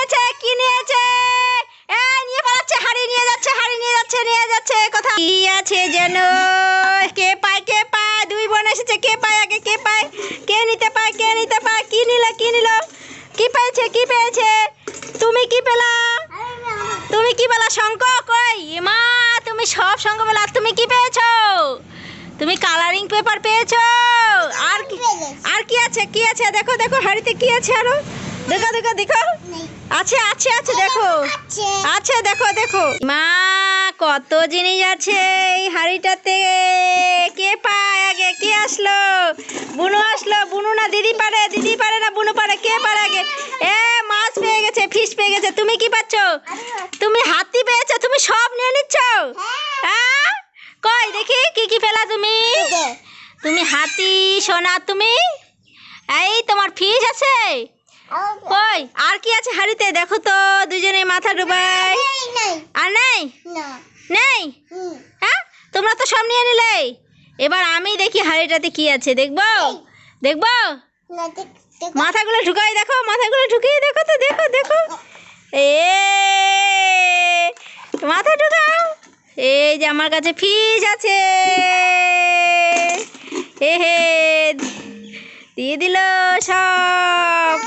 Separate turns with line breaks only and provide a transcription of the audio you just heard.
নিয়েছে কি নিয়েছে? নিয়ে পালাচ্ছে, হাড়ি নিয়ে যাচ্ছে, হাড়ি নিয়ে যাচ্ছে, নিয়ে যাচ্ছে। কোথায় কি আছে যেন? কে পায়, কে পায়? দুই বোন এসেছে, কে পায় আগে, কে পায়, কে নিতে পায়, কে নিতে পায়? কি নিল, কি নিল, কি পেয়েছে, কি পেয়েছে? তুমি কি পেলা? তুমি কি পেলা? শঙ্খ কই? মা তুমি সব শঙ্খ পেলা। তুমি কি পেয়েছো? তুমি কালারিং পেপার পেয়েছো। আর কি, আর কি আছে, কি আছে? দেখো দেখো হাড়িতে কি আছে আরো, দেখো দেখো দেখো। আছে আছে আছে, দেখো আছে, দেখো দেখো। মা কত জিনিস আছে এই হাড়িটাতে। কে পায় আগে, কে আসলো? বুনু আসলো। বুনু না দিদি পারে? দিদি পারে না বুনু পারে? কে পারে আগে? মাছ পেয়ে গেছে, ফিশ পেয়ে গেছে। তুমি কি পাচ্ছ? তুমি হাতি পেয়েছো। তুমি সব নিয়ে নিচ্ছ? হ্যাঁ কই দেখি কি কি ফেলা তুমি? তুমি হাতি সোনা। তুমি এই তোমার ফিশ আছে কই? আর কি আছে হাড়িতে? দেখো তো, দুজনে মাথা ডুবাই। আর নেই? নেই? হ্যাঁ তোমরা তো সব নিয়ে নিলে। এবার আমি দেখি হাড়িটাতে কি আছে। দেখবো, দেখবো। মাথাগুলো ঢুকাই, দেখো মাথাগুলো ঢুকিয়ে দেখো তো, দেখো দেখো। মাথা ঢুকাও। এই যে আমার কাছে ফিশ আছে। হে দিয়ে দিল সব।